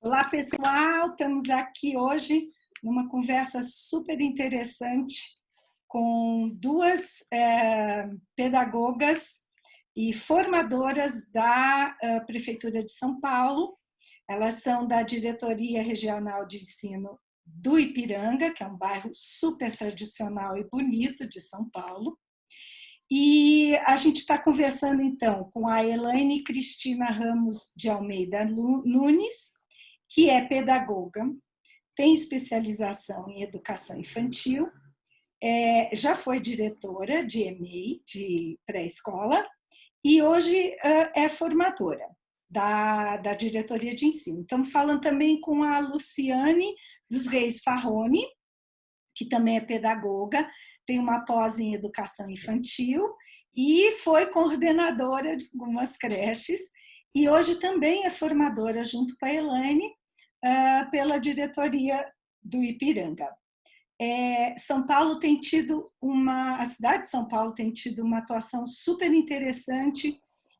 Olá, pessoal! Estamos aqui hoje numa conversa super interessante com duas pedagogas e formadoras da Prefeitura de São Paulo. Elas são da Diretoria Regional de Ensino do Ipiranga, que é um bairro super tradicional e bonito de São Paulo. E a gente está conversando, então, com a Elaine Cristina Ramos de Almeida Nunes, que é pedagoga, tem especialização em educação infantil, já foi diretora de EMEI, de pré-escola, e hoje é formadora da diretoria de ensino. Estamos falando também com a Luciane dos Reis Farroni, que também é pedagoga, tem uma pós em educação infantil e foi coordenadora de algumas creches, e hoje também é formadora, junto com a Elaine, pela diretoria do Ipiranga. São Paulo tem tido a cidade de São Paulo tem tido uma atuação super interessante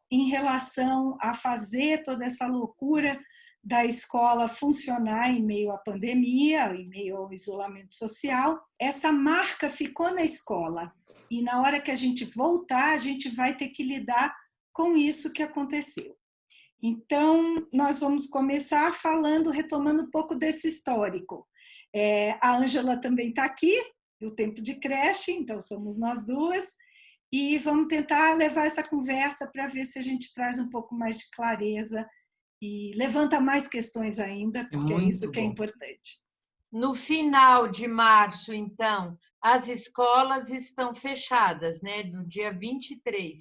em relação a fazer toda essa loucura da escola funcionar em meio à pandemia, em meio ao isolamento social. Essa marca ficou na escola e na hora que a gente voltar, a gente vai ter que lidar com isso que aconteceu. Então, nós vamos começar retomando um pouco desse histórico. A Ângela também está aqui, do tempo de creche, então somos nós duas, e vamos tentar levar essa conversa para ver se a gente traz um pouco mais de clareza e levanta mais questões ainda, porque é isso que é importante. No final de março, então, as escolas estão fechadas, né? No dia 23,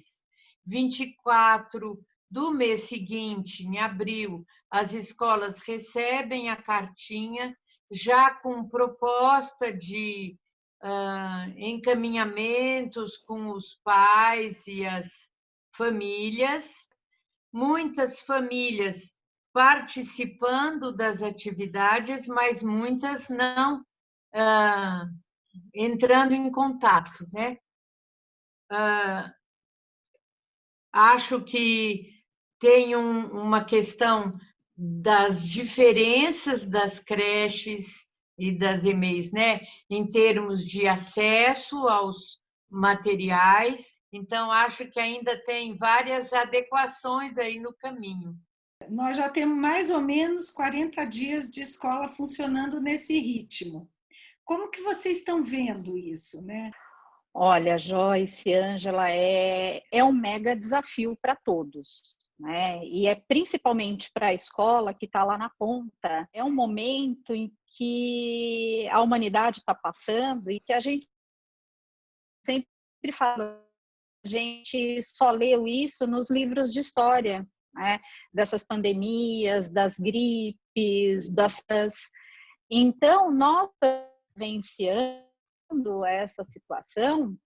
24 do mês seguinte, em abril, as escolas recebem a cartinha já com proposta de encaminhamentos com os pais e as famílias. Muitas famílias participando das atividades, mas muitas não entrando em contato, né? Acho que tem uma questão das diferenças das creches e das EMEIs, né? Em termos de acesso aos materiais. Então, acho que ainda tem várias adequações aí no caminho. Nós já temos mais ou menos 40 dias de escola funcionando nesse ritmo. Como que vocês estão vendo isso, né? Olha, Joyce, Ângela, é um mega desafio para todos, né? E é principalmente para a escola que está lá na ponta. É um momento em que a humanidade está passando e que a gente sempre fala, a gente só leu isso nos livros de história, né? Dessas pandemias, das gripes, Então, nós estamos vivenciando essa situação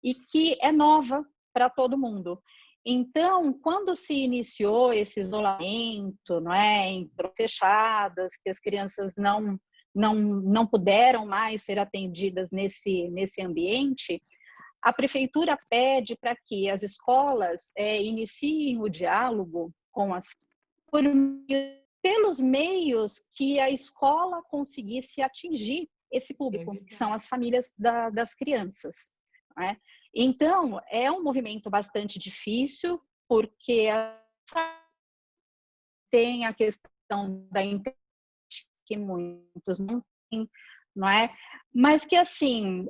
e que é nova para todo mundo. Então, quando se iniciou esse isolamento, não é, entrou fechadas, que as crianças não puderam mais ser atendidas nesse ambiente, a prefeitura pede para que as escolas iniciem o diálogo com as pelos meios que a escola conseguisse atingir esse público, que são as famílias das crianças, né? Então, é um movimento bastante difícil, porque tem a questão da internet, que muitos não têm, não é? Mas que, assim,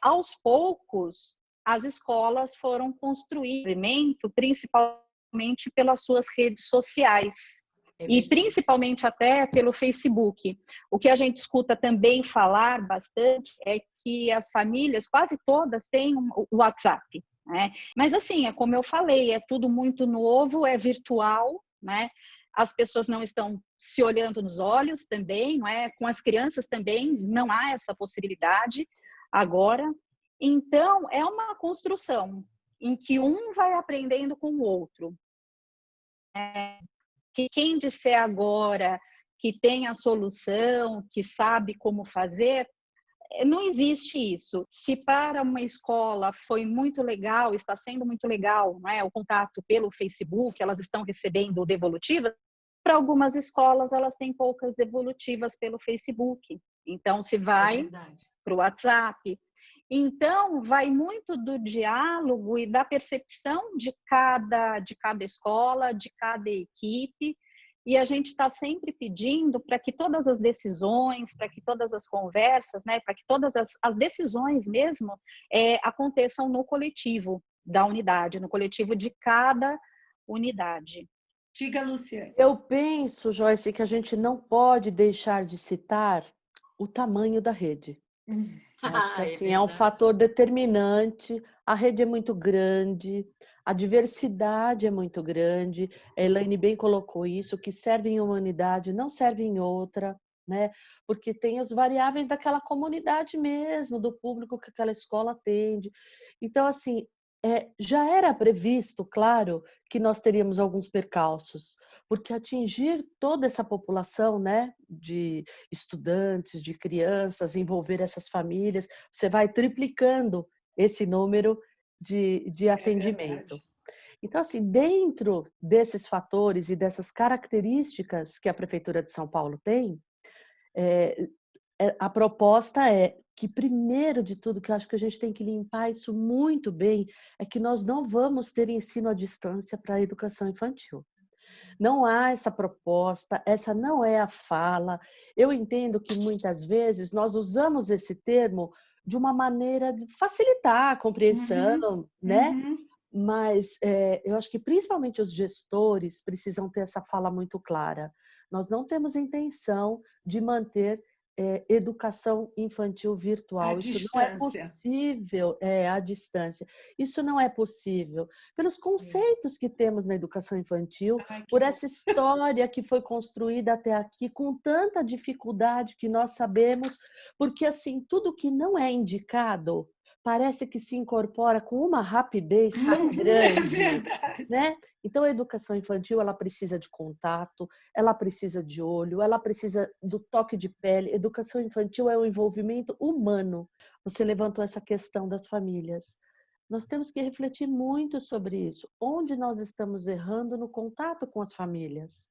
aos poucos, as escolas foram construindo, principalmente pelas suas redes sociais, e principalmente até pelo Facebook. O que a gente escuta também falar bastante é que as famílias, quase todas, têm o WhatsApp, né? Mas, assim, é como eu falei, é tudo muito novo, é virtual, né? As pessoas não estão se olhando nos olhos também, não é? Com as crianças também não há essa possibilidade agora. Então, é uma construção em que um vai aprendendo com o outro. Que quem disser agora que tem a solução, que sabe como fazer, não existe isso. Se para uma escola foi muito legal, está sendo muito legal, não é? O contato pelo Facebook, elas estão recebendo devolutivas, para algumas escolas, elas têm poucas devolutivas pelo Facebook. Então, se vai para o WhatsApp. Então, vai muito do diálogo e da percepção de cada escola, de cada equipe, e a gente está sempre pedindo para que todas as decisões, para que todas as conversas, né, para que todas as decisões mesmo aconteçam no coletivo da unidade, no coletivo de cada unidade. Diga, Luciane. Eu penso, Joyce, que a gente não pode deixar de citar o tamanho da rede. Acho que assim, é um fator determinante. A rede é muito grande, a diversidade é muito grande. A Elaine bem colocou isso, que serve em uma unidade não serve em outra, né? Porque tem os variáveis daquela comunidade mesmo, do público que aquela escola atende. Então, assim, já era previsto, claro, que nós teríamos alguns percalços, porque atingir toda essa população, né, de estudantes, de crianças, envolver essas famílias, você vai triplicando esse número de atendimento. Então, assim, dentro desses fatores e dessas características que a Prefeitura de São Paulo tem, a proposta é que, primeiro de tudo, que eu acho que a gente tem que limpar isso muito bem, é que nós não vamos ter ensino à distância para a educação infantil. Não há essa proposta, essa não é a fala. Eu entendo que muitas vezes nós usamos esse termo de uma maneira de facilitar a compreensão, né? Mas eu acho que principalmente os gestores precisam ter essa fala muito clara. Nós não temos intenção de manter educação infantil virtual. Isso não é possível à distância. Isso não é possível pelos conceitos que temos na educação infantil, por essa história que foi construída até aqui com tanta dificuldade que nós sabemos, porque assim, tudo que não é indicado parece que se incorpora com uma rapidez tão grande, né? Então, a educação infantil, ela precisa de contato, ela precisa de olho, ela precisa do toque de pele. Educação infantil é o envolvimento humano. Você levantou essa questão das famílias. Nós temos que refletir muito sobre isso. Onde nós estamos errando no contato com as famílias?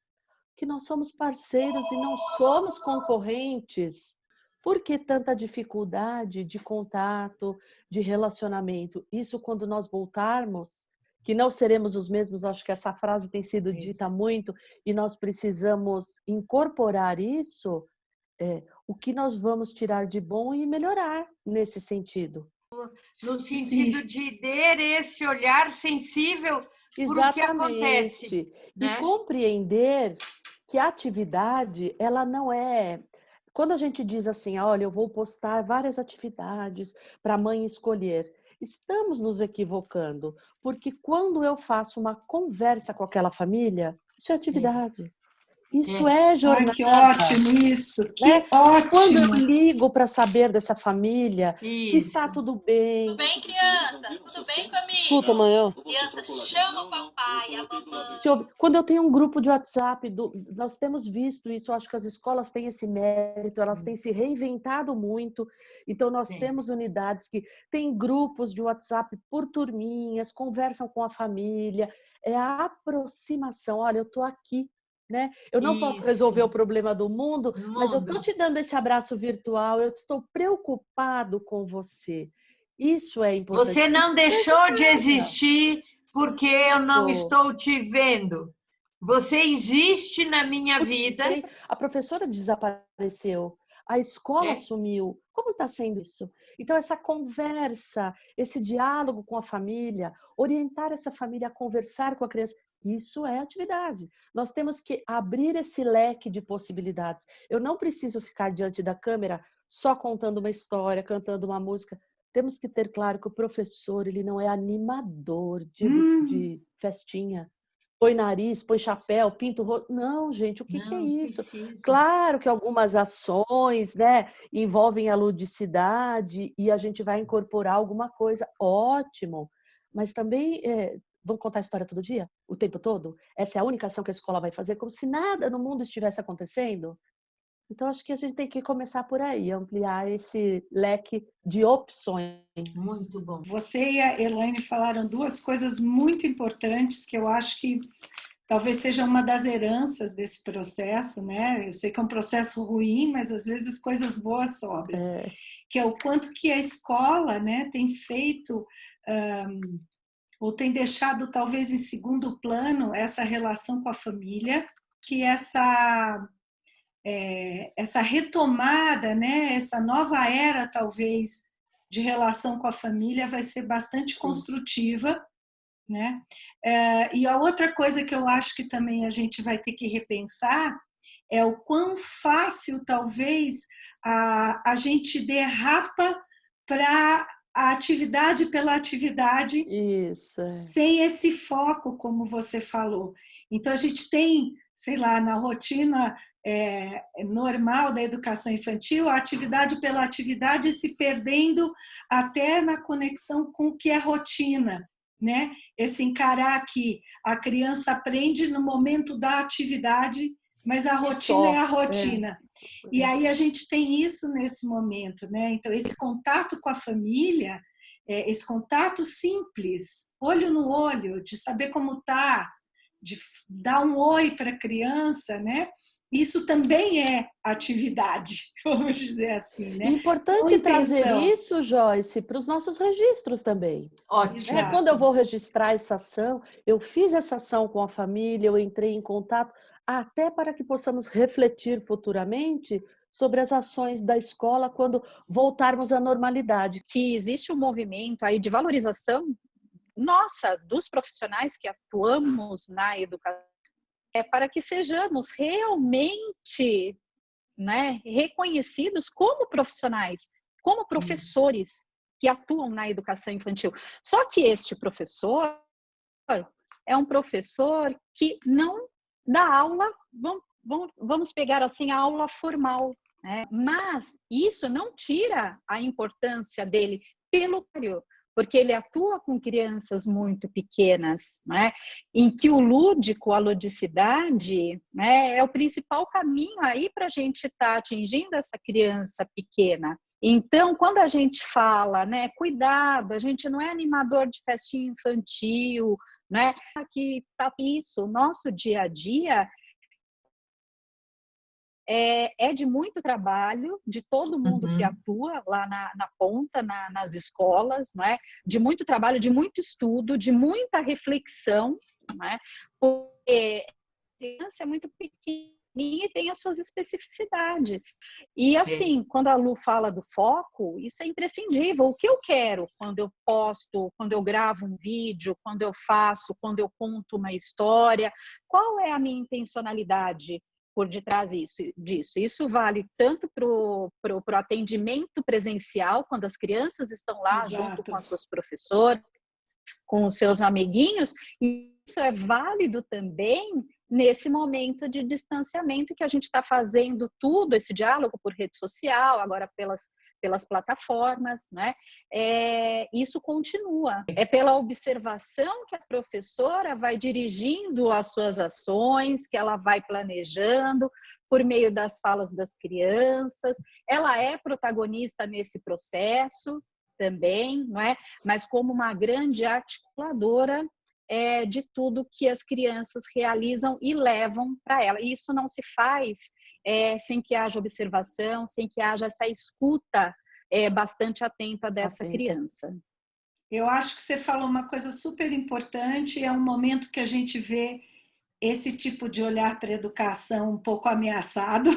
Que nós somos parceiros e não somos concorrentes. Por que tanta dificuldade de contato, de relacionamento? Isso quando nós voltarmos, que não seremos os mesmos, acho que essa frase tem sido dita muito, e nós precisamos incorporar isso, o que nós vamos tirar de bom e melhorar nesse sentido. No sentido de ter esse olhar sensível para o que acontece. E compreender que a atividade, ela não é... Quando a gente diz assim, olha, eu vou postar várias atividades para a mãe escolher, estamos nos equivocando, porque quando eu faço uma conversa com aquela família, isso é atividade. Isso é jornada. Ai, que ótimo isso, que né? ótimo. Quando eu ligo para saber dessa família, se está tudo bem. Tudo bem, criança? Tudo bem, família? Escuta, mãe. Criança, chama o papai, a mamãe. Quando eu tenho um grupo de WhatsApp, nós temos visto isso, eu acho que as escolas têm esse mérito, elas têm se reinventado muito. Então, nós temos unidades que têm grupos de WhatsApp por turminhas, conversam com a família, é a aproximação. Olha, eu estou aqui. Né? Eu não posso resolver o problema do mundo, mas eu estou te dando esse abraço virtual, eu estou preocupado com você. Isso é importante. Você não deixou de existir porque eu não estou te vendo. Você existe na minha vida. A professora desapareceu, a escola sumiu. Como está sendo isso? Então, essa conversa, esse diálogo com a família, orientar essa família a conversar com a criança, isso é atividade. Nós temos que abrir esse leque de possibilidades. Eu não preciso ficar diante da câmera só contando uma história, cantando uma música. Temos que ter claro que o professor, ele não é animador de festinha. Põe nariz, põe chapéu, pinta o rosto. Não, gente, o que é isso? Claro que algumas ações, né, envolvem a ludicidade e a gente vai incorporar alguma coisa. Ótimo. Mas também... Vamos contar a história todo dia? O tempo todo? Essa é a única ação que a escola vai fazer? Como se nada no mundo estivesse acontecendo? Então, acho que a gente tem que começar por aí, ampliar esse leque de opções. Muito bom. Você e a Elaine falaram duas coisas muito importantes que eu acho que talvez seja uma das heranças desse processo, né? Eu sei que é um processo ruim, mas às vezes coisas boas sobram. Que é o quanto que a escola, né, tem feito ou tem deixado talvez em segundo plano essa relação com a família, que essa retomada, né, essa nova era talvez de relação com a família vai ser bastante construtiva, né? E a outra coisa que eu acho que também a gente vai ter que repensar é o quão fácil talvez a gente derrapa para a atividade pela atividade. Isso. Sem esse foco, como você falou. Então a gente tem, sei lá, na rotina normal da educação infantil, a atividade pela atividade se perdendo até na conexão com o que é rotina, né? Esse encarar que a criança aprende no momento da atividade, mas a rotina é a rotina. E aí a gente tem isso nesse momento, né? Então esse contato com a família, esse contato simples, olho no olho, de saber como está, de dar um oi para a criança, né? Isso também é atividade, vamos dizer assim, né? Importante trazer isso, Joyce, para os nossos registros também. Ótimo. Quando eu vou registrar essa ação, eu fiz essa ação com a família, eu entrei em contato, até para que possamos refletir futuramente sobre as ações da escola quando voltarmos à normalidade. Que existe um movimento aí de valorização nossa, dos profissionais que atuamos na educação, para que sejamos realmente, né, reconhecidos como profissionais, como professores que atuam na educação infantil. Só que este professor é um professor que não dá aula, vamos pegar assim a aula formal, né? Mas isso não tira a importância dele, pelo contrário, porque ele atua com crianças muito pequenas, né? Em que o lúdico, a ludicidade, né, é o principal caminho aí para a gente estar atingindo essa criança pequena. Então, quando a gente fala, né, cuidado, a gente não é animador de festinha infantil, né? Aqui tá isso, o nosso dia a dia é de muito trabalho, de todo mundo que atua lá na ponta, nas escolas, não é? De muito trabalho, de muito estudo, de muita reflexão, não é? Porque a criança é muito pequenininha e tem as suas especificidades. E assim, quando a Lu fala do foco, isso é imprescindível. O que eu quero quando eu posto, quando eu gravo um vídeo, quando eu faço, quando eu conto uma história, qual é a minha intencionalidade por detrás disso? Isso vale tanto para o atendimento presencial, quando as crianças estão lá junto com as suas professoras, com os seus amiguinhos, e isso é válido também nesse momento de distanciamento que a gente está fazendo tudo, esse diálogo por rede social, agora pelas plataformas, né? Isso continua. É pela observação que a professora vai dirigindo as suas ações, que ela vai planejando por meio das falas das crianças. Ela é protagonista nesse processo também, não é? Mas como uma grande articuladora de tudo que as crianças realizam e levam para ela. E isso não se faz sem que haja observação, sem que haja essa escuta bastante atenta dessa criança. Eu acho que você falou uma coisa super importante, é um momento que a gente vê esse tipo de olhar para a educação um pouco ameaçado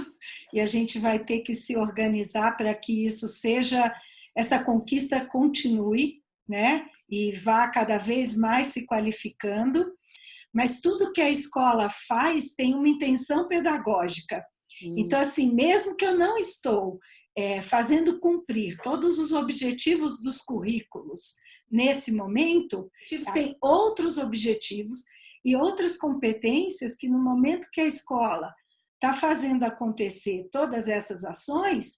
e a gente vai ter que se organizar para que isso seja, essa conquista continue, né? E vá cada vez mais se qualificando, mas tudo que a escola faz tem uma intenção pedagógica. Então, assim, mesmo que eu não estou fazendo cumprir todos os objetivos dos currículos nesse momento, tem outros objetivos e outras competências que no momento que a escola está fazendo acontecer todas essas ações,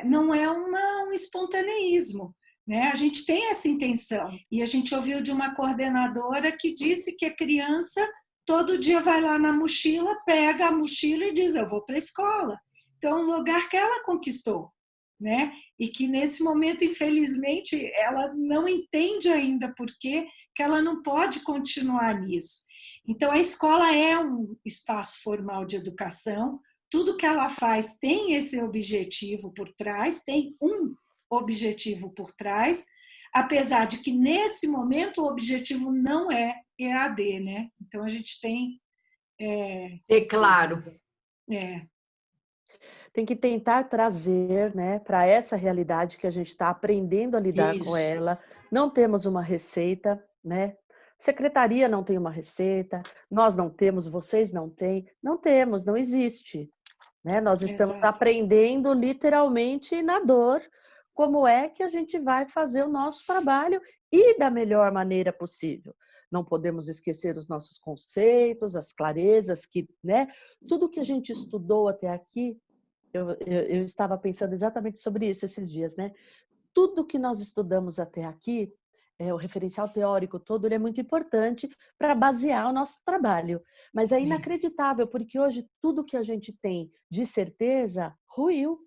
não é um espontaneísmo. Né? A gente tem essa intenção. E a gente ouviu de uma coordenadora que disse que a criança todo dia vai lá na mochila, pega a mochila e diz, eu vou para a escola. Então, é um lugar que ela conquistou. Né? E que nesse momento, infelizmente, ela não entende ainda por que ela não pode continuar nisso. Então, a escola é um espaço formal de educação, tudo que ela faz tem esse objetivo por trás, tem um objetivo por trás, apesar de que, nesse momento, o objetivo não é EAD, né? Então, a gente tem... É claro. Tem que tentar trazer, né, para essa realidade que a gente está aprendendo a lidar com Isso. ela. Não temos uma receita, né? Secretaria não tem uma receita, nós não temos, vocês não têm, não temos, não existe, né? Nós estamos Exato. aprendendo literalmente na dor como é que a gente vai fazer o nosso trabalho e da melhor maneira possível. Não podemos esquecer os nossos conceitos, as clarezas que, né? Tudo que a gente estudou até aqui, eu estava pensando exatamente sobre isso esses dias, né? Tudo que nós estudamos até aqui, o referencial teórico todo, ele é muito importante para basear o nosso trabalho. Mas é inacreditável, porque hoje tudo que a gente tem de certeza ruiu.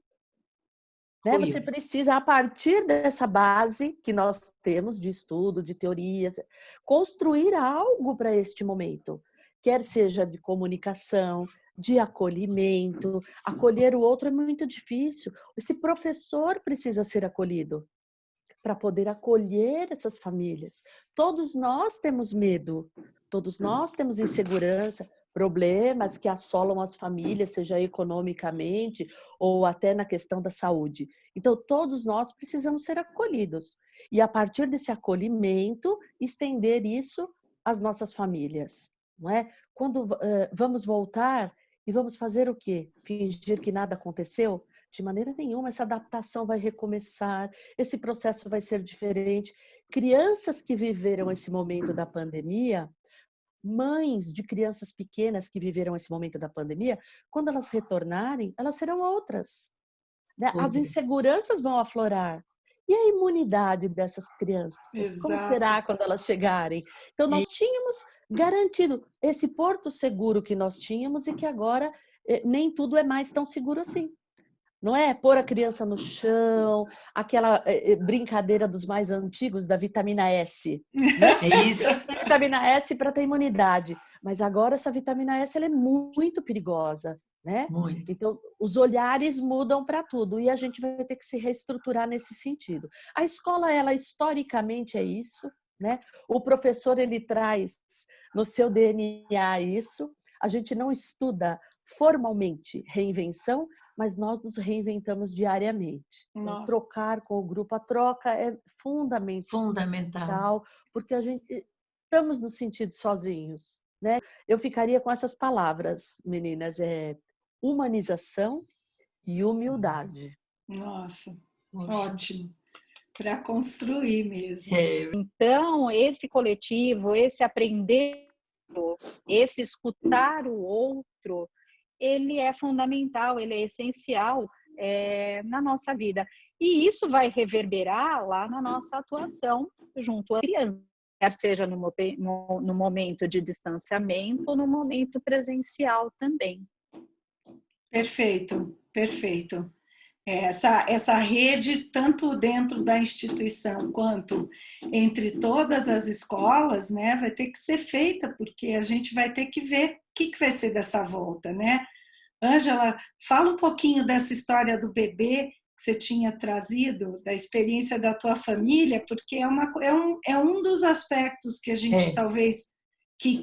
Né? Você precisa, a partir dessa base que nós temos de estudo, de teorias, construir algo para este momento. Quer seja de comunicação, de acolhimento. Acolher o outro é muito difícil. Esse professor precisa ser acolhido para poder acolher essas famílias. Todos nós temos medo, todos nós temos insegurança, problemas que assolam as famílias, seja economicamente ou até na questão da saúde. Então, todos nós precisamos ser acolhidos. E a partir desse acolhimento, estender isso às nossas famílias. Não é? Quando vamos voltar e vamos fazer o quê? Fingir que nada aconteceu? De maneira nenhuma, essa adaptação vai recomeçar, esse processo vai ser diferente. Crianças que viveram esse momento da pandemia, mães de crianças pequenas que viveram esse momento da pandemia, quando elas retornarem, elas serão outras. Né? As inseguranças vão aflorar. E a imunidade dessas crianças? Exato. Como será quando elas chegarem? Então, nós tínhamos garantido esse porto seguro que nós tínhamos e que agora nem tudo é mais tão seguro assim. Não é pôr a criança no chão, aquela brincadeira dos mais antigos da vitamina S. Né? É isso. A vitamina S para ter imunidade. Mas agora essa vitamina S ela é muito perigosa. Né? Muito. Então, os olhares mudam para tudo e a gente vai ter que se reestruturar nesse sentido. A escola, ela historicamente é isso. Né? O professor, ele traz no seu DNA isso. A gente não estuda formalmente reinvenção, mas nós nos reinventamos diariamente. Então, trocar com o grupo, a troca é fundamental, porque a gente estamos nos sentindo sozinhos, né? Eu ficaria com essas palavras, meninas, humanização e humildade. Nossa, ótimo. Para construir mesmo. Então, esse coletivo, esse aprender, esse escutar o outro, ele é fundamental, ele é essencial na nossa vida. E isso vai reverberar lá na nossa atuação junto à criança, quer seja no momento de distanciamento ou no momento presencial também. Perfeito, perfeito. Essa rede, tanto dentro da instituição quanto entre todas as escolas, né, vai ter que ser feita, porque a gente vai ter que ver o que vai ser dessa volta, né? Ângela, fala um pouquinho dessa história do bebê que você tinha trazido, da experiência da tua família, porque é um dos aspectos que a gente talvez que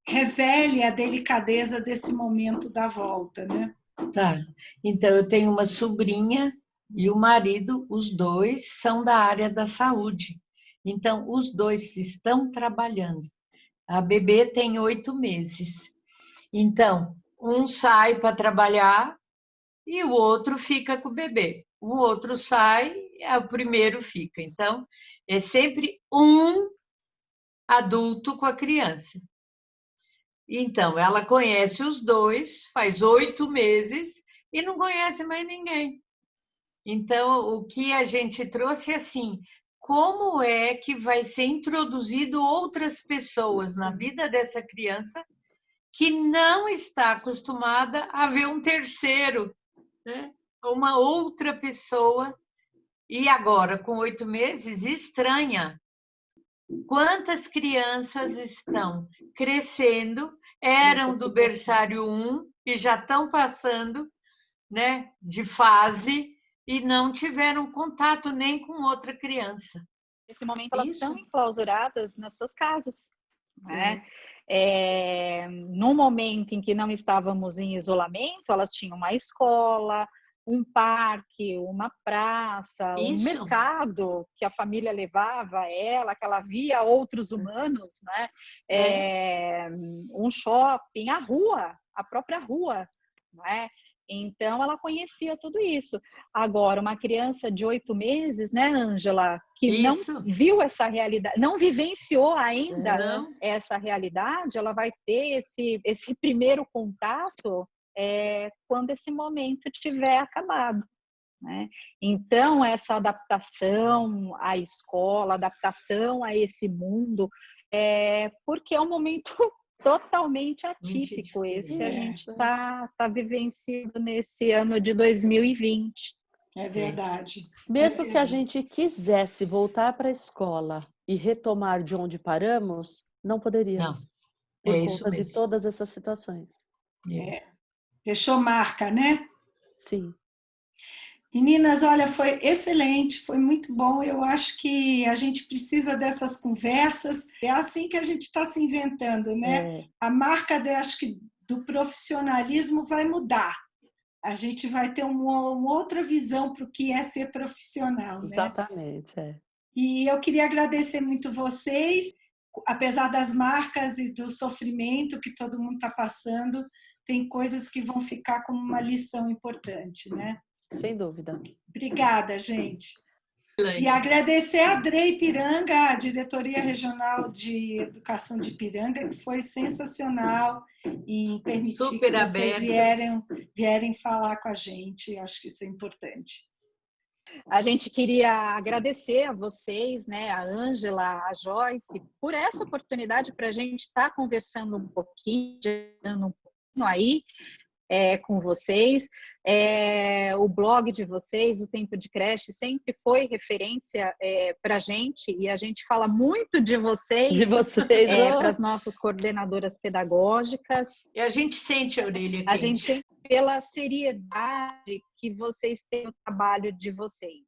revele a delicadeza desse momento da volta, né? Tá. Então, eu tenho uma sobrinha e o marido, os dois são da área da saúde. Então, os dois estão trabalhando. A bebê tem 8 meses. Então, um sai para trabalhar e o outro fica com o bebê. O outro sai, o primeiro fica. Então, é sempre um adulto com a criança. Então, ela conhece os dois, faz 8 meses e não conhece mais ninguém. Então, o que a gente trouxe é assim, como é que vai ser introduzido outras pessoas na vida dessa criança que não está acostumada a ver um terceiro, né? Uma outra pessoa, e agora, com 8 meses, estranha. quantas crianças estão crescendo, eram do berçário 1 e já estão passando, né, de fase e não tiveram contato nem com outra criança. Nesse momento, elas Isso. estão enclausuradas nas suas casas, né? No momento em que não estávamos em isolamento, elas tinham uma escola, um parque, uma praça, um Isso. mercado que a família levava ela, que ela via outros humanos, né? Um shopping, a rua, a própria rua, né? Então, ela conhecia tudo isso. Agora, uma criança de 8 meses, né, Ângela, que Isso. não viu essa realidade, não vivenciou ainda Não. essa realidade, ela vai ter esse primeiro contato quando esse momento tiver acabado, né? Então, essa adaptação à escola, adaptação a esse mundo, porque é um momento totalmente atípico esse que a gente está vivenciando nesse ano de 2020. É verdade. Mesmo que a gente quisesse voltar para a escola e retomar de onde paramos, não poderíamos. Não. Por Isso conta de mesmo. todas essas situações. Deixou marca, né? Sim. Meninas, olha, foi excelente, foi muito bom. Eu acho que a gente precisa dessas conversas. É assim que a gente está se inventando, né? A marca, acho que, do profissionalismo vai mudar. A gente vai ter uma outra visão para o que é ser profissional, né? Exatamente. E eu queria agradecer muito vocês, apesar das marcas e do sofrimento que todo mundo está passando, tem coisas que vão ficar como uma lição importante, né? Sem dúvida. Obrigada, gente. E agradecer a DRE Ipiranga, a Diretoria Regional de Educação de Ipiranga, que foi sensacional em permitir Super que vocês abertos. vierem falar com a gente. Acho que isso é importante. A gente queria agradecer a vocês, né, a Ângela, a Joyce, por essa oportunidade para a gente estar conversando um pouquinho aí com vocês. O blog de vocês, o Tempo de Creche, sempre foi referência para a gente, e a gente fala muito de vocês para as nossas coordenadoras pedagógicas. E a gente sente a orelha quente. A gente sente pela seriedade que vocês têm no trabalho de vocês.